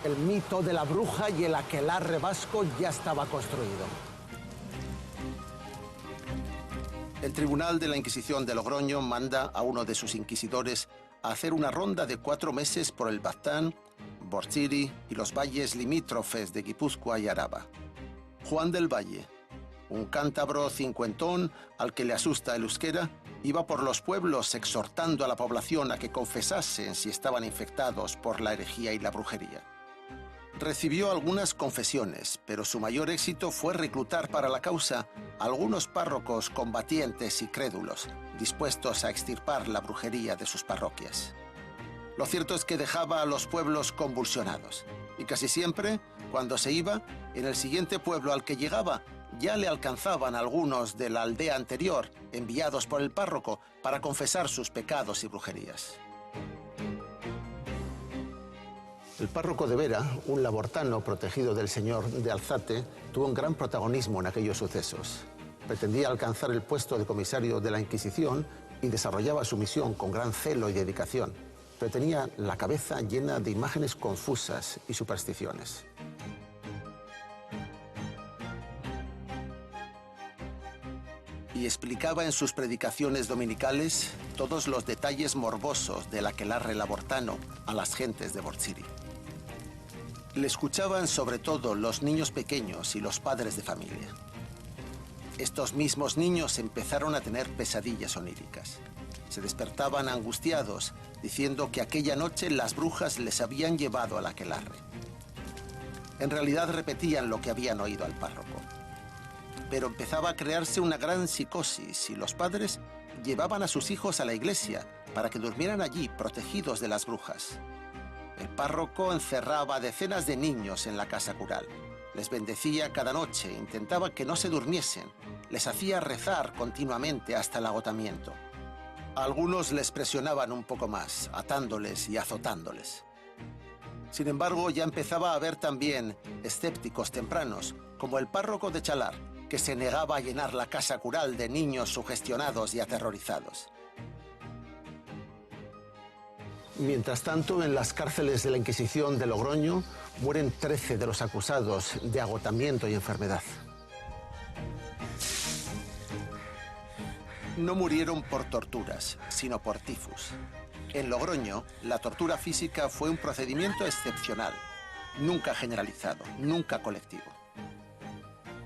El mito de la bruja y el aquelarre vasco ya estaba construido. El Tribunal de la Inquisición de Logroño manda a uno de sus inquisidores a hacer una ronda de 4 meses por el Baztán, Bortziri y los valles limítrofes de Guipúzcoa y Araba. Juan del Valle, un cántabro cincuentón al que le asusta el euskera, iba por los pueblos exhortando a la población a que confesasen si estaban infectados por la herejía y la brujería. Recibió algunas confesiones, pero su mayor éxito fue reclutar para la causa a algunos párrocos combatientes y crédulos, dispuestos a extirpar la brujería de sus parroquias. Lo cierto es que dejaba a los pueblos convulsionados, y casi siempre, cuando se iba, en el siguiente pueblo al que llegaba, ya le alcanzaban algunos de la aldea anterior, enviados por el párroco para confesar sus pecados y brujerías. El párroco de Vera, un labortano protegido del señor de Alzate, tuvo un gran protagonismo en aquellos sucesos. Pretendía alcanzar el puesto de comisario de la Inquisición y desarrollaba su misión con gran celo y dedicación, pero tenía la cabeza llena de imágenes confusas y supersticiones. Y explicaba en sus predicaciones dominicales todos los detalles morbosos del aquelarre labortano a las gentes de Bortziri. Le escuchaban sobre todo los niños pequeños y los padres de familia. Estos mismos niños empezaron a tener pesadillas oníricas. Se despertaban angustiados, diciendo que aquella noche las brujas les habían llevado al aquelarre. En realidad repetían lo que habían oído al párroco. Pero empezaba a crearse una gran psicosis y los padres llevaban a sus hijos a la iglesia para que durmieran allí protegidos de las brujas. El párroco encerraba a decenas de niños en la casa cural. Les bendecía cada noche, intentaba que no se durmiesen, les hacía rezar continuamente hasta el agotamiento. A algunos les presionaban un poco más, atándoles y azotándoles. Sin embargo, ya empezaba a haber también escépticos tempranos, como el párroco de Chalar, que se negaba a llenar la casa cural de niños sugestionados y aterrorizados. Mientras tanto, en las cárceles de la Inquisición de Logroño mueren 13 de los acusados de agotamiento y enfermedad. No murieron por torturas, sino por tifus. En Logroño, la tortura física fue un procedimiento excepcional, nunca generalizado, nunca colectivo.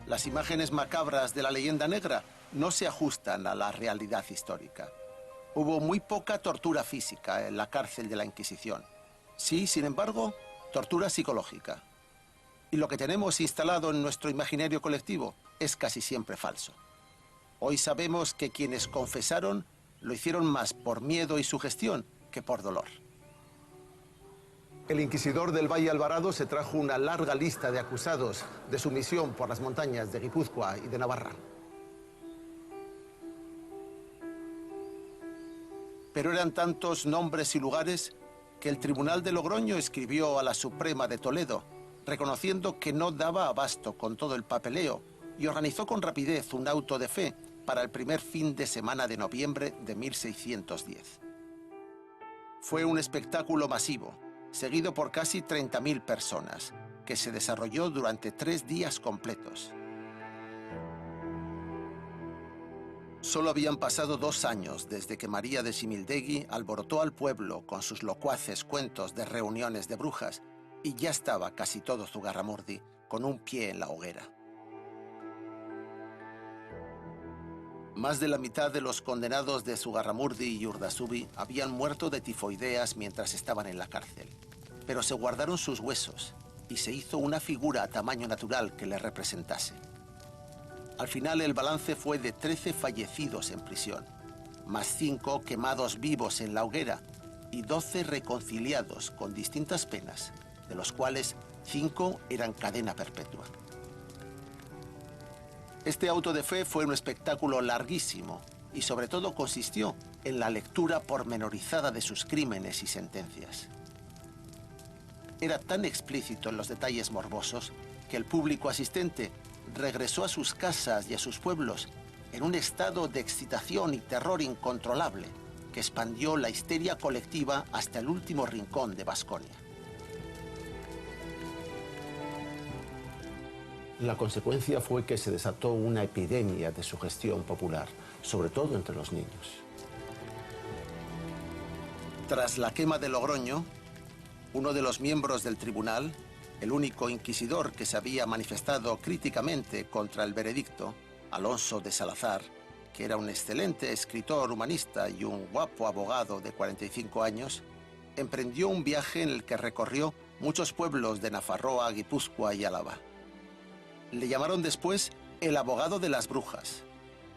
Las imágenes macabras de la leyenda negra no se ajustan a la realidad histórica. Hubo muy poca tortura física en la cárcel de la Inquisición. Sí, sin embargo, tortura psicológica. Y lo que tenemos instalado en nuestro imaginario colectivo es casi siempre falso. Hoy sabemos que quienes confesaron lo hicieron más por miedo y sugestión que por dolor. El inquisidor del Valle Alvarado se trajo una larga lista de acusados de su misión por las montañas de Guipúzcoa y de Navarra. Pero eran tantos nombres y lugares que el Tribunal de Logroño escribió a la Suprema de Toledo, reconociendo que no daba abasto con todo el papeleo y organizó con rapidez un auto de fe para el primer fin de semana de noviembre de 1610. Fue un espectáculo masivo, seguido por casi 30.000 personas, que se desarrolló durante 3 días completos. Solo habían pasado 2 años desde que María de Simildegui alborotó al pueblo con sus locuaces cuentos de reuniones de brujas y ya estaba casi todo Zugarramurdi con un pie en la hoguera. Más de la mitad de los condenados de Zugarramurdi y Urdasubi habían muerto de tifoideas mientras estaban en la cárcel, pero se guardaron sus huesos y se hizo una figura a tamaño natural que les representase. Al final el balance fue de 13 fallecidos en prisión, más 5 quemados vivos en la hoguera y 12 reconciliados con distintas penas, de los cuales 5 eran cadena perpetua. Este auto de fe fue un espectáculo larguísimo y sobre todo consistió en la lectura pormenorizada de sus crímenes y sentencias. Era tan explícito en los detalles morbosos que el público asistente regresó a sus casas y a sus pueblos en un estado de excitación y terror incontrolable que expandió la histeria colectiva hasta el último rincón de Baskonia. La consecuencia fue que se desató una epidemia de sugestión popular, sobre todo entre los niños. Tras la quema de Logroño, uno de los miembros del tribunal, el único inquisidor que se había manifestado críticamente contra el veredicto, Alonso de Salazar, que era un excelente escritor humanista y un guapo abogado de 45 años, emprendió un viaje en el que recorrió muchos pueblos de Nafarroa, Guipúzcoa y Álava. Le llamaron después el abogado de las brujas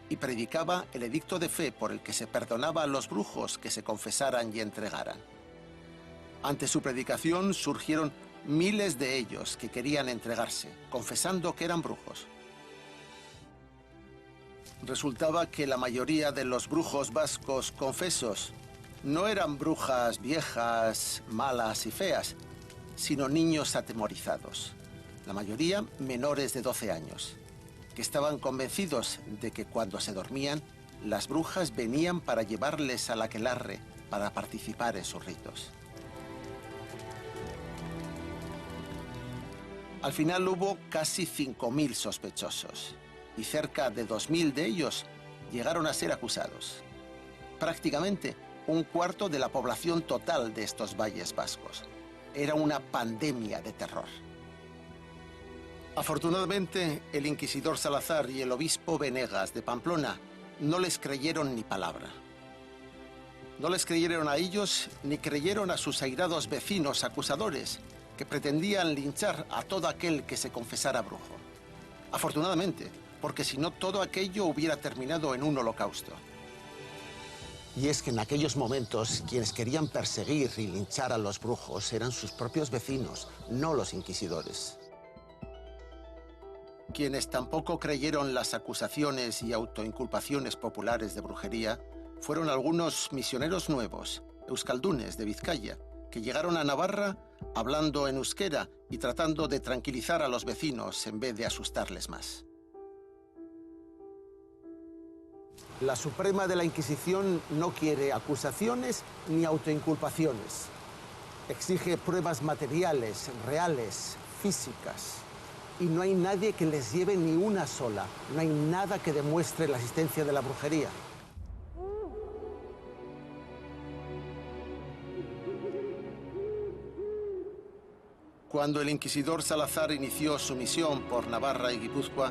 y predicaba el edicto de fe por el que se perdonaba a los brujos que se confesaran y entregaran. Ante su predicación surgieron miles de ellos que querían entregarse, confesando que eran brujos. Resultaba que la mayoría de los brujos vascos confesos no eran brujas viejas, malas y feas, sino niños atemorizados. La mayoría menores de 12 años, que estaban convencidos de que cuando se dormían, las brujas venían para llevarles al aquelarre para participar en sus ritos. Al final hubo casi 5.000 sospechosos y cerca de 2.000 de ellos llegaron a ser acusados. Prácticamente un cuarto de la población total de estos valles vascos. Era una pandemia de terror. Afortunadamente, el inquisidor Salazar y el obispo Venegas de Pamplona no les creyeron ni palabra. No les creyeron a ellos ni creyeron a sus airados vecinos acusadores que pretendían linchar a todo aquel que se confesara brujo. Afortunadamente, porque si no todo aquello hubiera terminado en un holocausto. Y es que en aquellos momentos quienes querían perseguir y linchar a los brujos eran sus propios vecinos, no los inquisidores. Quienes tampoco creyeron las acusaciones y autoinculpaciones populares de brujería fueron algunos misioneros nuevos, euskaldunes de Vizcaya, que llegaron a Navarra hablando en euskera y tratando de tranquilizar a los vecinos en vez de asustarles más. La Suprema de la Inquisición no quiere acusaciones ni autoinculpaciones. Exige pruebas materiales, reales, físicas. Y no hay nadie que les lleve ni una sola. No hay nada que demuestre la existencia de la brujería. Cuando el inquisidor Salazar inició su misión por Navarra y Guipúzcoa,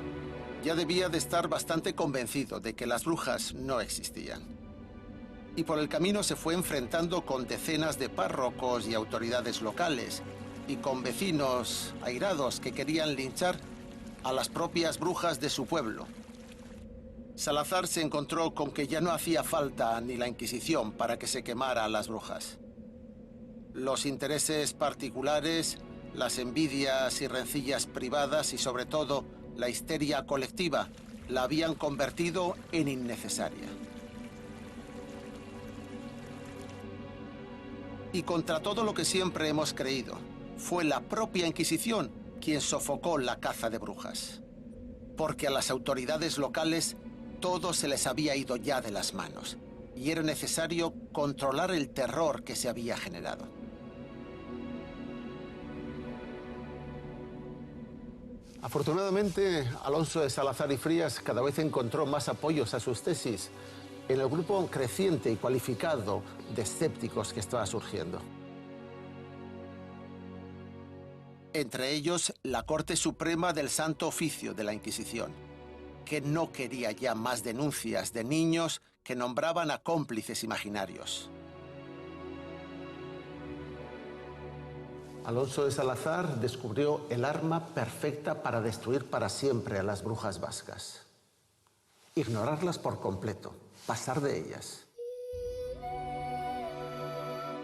Ya debía de estar bastante convencido de que las brujas no existían. Y por el camino se fue enfrentando con decenas de párrocos y autoridades locales, y con vecinos airados que querían linchar a las propias brujas de su pueblo. Salazar se encontró con que ya no hacía falta ni la Inquisición para que se quemara a las brujas. Los intereses particulares, las envidias y rencillas privadas y sobre todo la histeria colectiva la habían convertido en innecesaria. Y contra todo lo que siempre hemos creído, fue la propia Inquisición quien sofocó la caza de brujas. Porque a las autoridades locales todo se les había ido ya de las manos y era necesario controlar el terror que se había generado. Afortunadamente, Alonso de Salazar y Frías cada vez encontró más apoyos a sus tesis en el grupo creciente y cualificado de escépticos que estaba surgiendo. Entre ellos, la Corte Suprema del Santo Oficio de la Inquisición, que no quería ya más denuncias de niños que nombraban a cómplices imaginarios. Alonso de Salazar descubrió el arma perfecta para destruir para siempre a las brujas vascas. Ignorarlas por completo, pasar de ellas.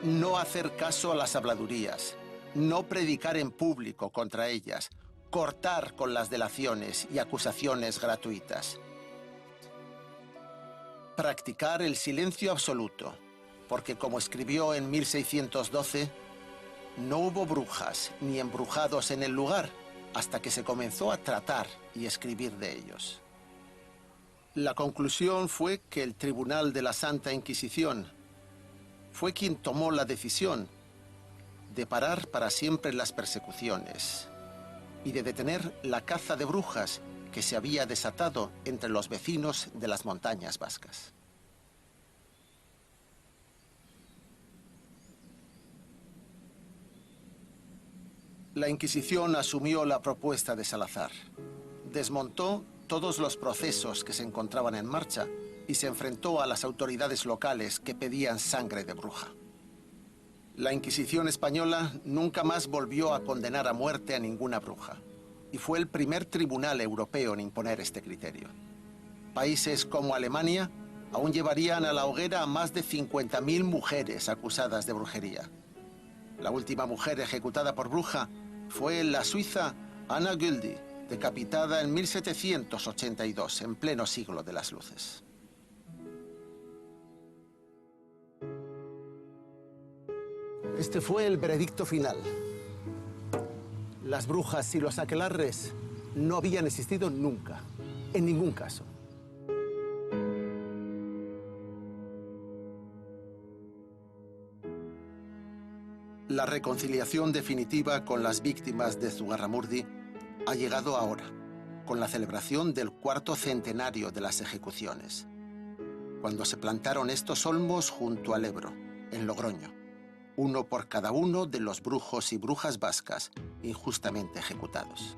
No hacer caso a las habladurías, no predicar en público contra ellas, cortar con las delaciones y acusaciones gratuitas. Practicar el silencio absoluto, porque como escribió en 1612, no hubo brujas ni embrujados en el lugar hasta que se comenzó a tratar y escribir de ellos. La conclusión fue que el Tribunal de la Santa Inquisición fue quien tomó la decisión de parar para siempre las persecuciones y de detener la caza de brujas que se había desatado entre los vecinos de las montañas vascas. La Inquisición asumió la propuesta de Salazar. Desmontó todos los procesos que se encontraban en marcha y se enfrentó a las autoridades locales que pedían sangre de bruja. La Inquisición española nunca más volvió a condenar a muerte a ninguna bruja y fue el primer tribunal europeo en imponer este criterio. Países como Alemania aún llevarían a la hoguera a más de 50.000 mujeres acusadas de brujería. La última mujer ejecutada por bruja fue la suiza Anna Güldi, decapitada en 1782, en pleno siglo de las luces. Este fue el veredicto final. Las brujas y los aquelarres no habían existido nunca, en ningún caso. La reconciliación definitiva con las víctimas de Zugarramurdi ha llegado ahora, con la celebración del 4º centenario de las ejecuciones, cuando se plantaron estos olmos junto al Ebro, en Logroño, uno por cada uno de los brujos y brujas vascas injustamente ejecutados.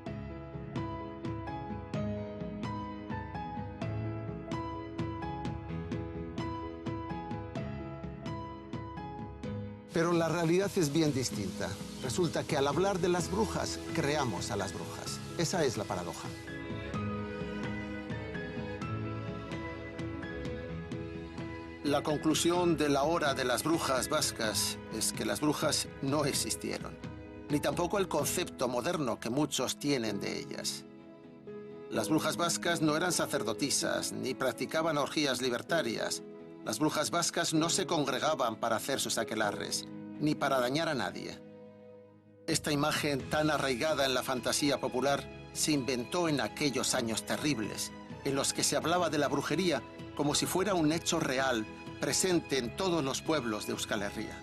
Pero la realidad es bien distinta. Resulta que al hablar de las brujas, creamos a las brujas. Esa es la paradoja. La conclusión de la hora de las brujas vascas es que las brujas no existieron, ni tampoco el concepto moderno que muchos tienen de ellas. Las brujas vascas no eran sacerdotisas, ni practicaban orgías libertarias. Las brujas vascas no se congregaban para hacer sus aquelarres, ni para dañar a nadie. Esta imagen tan arraigada en la fantasía popular se inventó en aquellos años terribles, en los que se hablaba de la brujería como si fuera un hecho real, presente en todos los pueblos de Euskal Herria.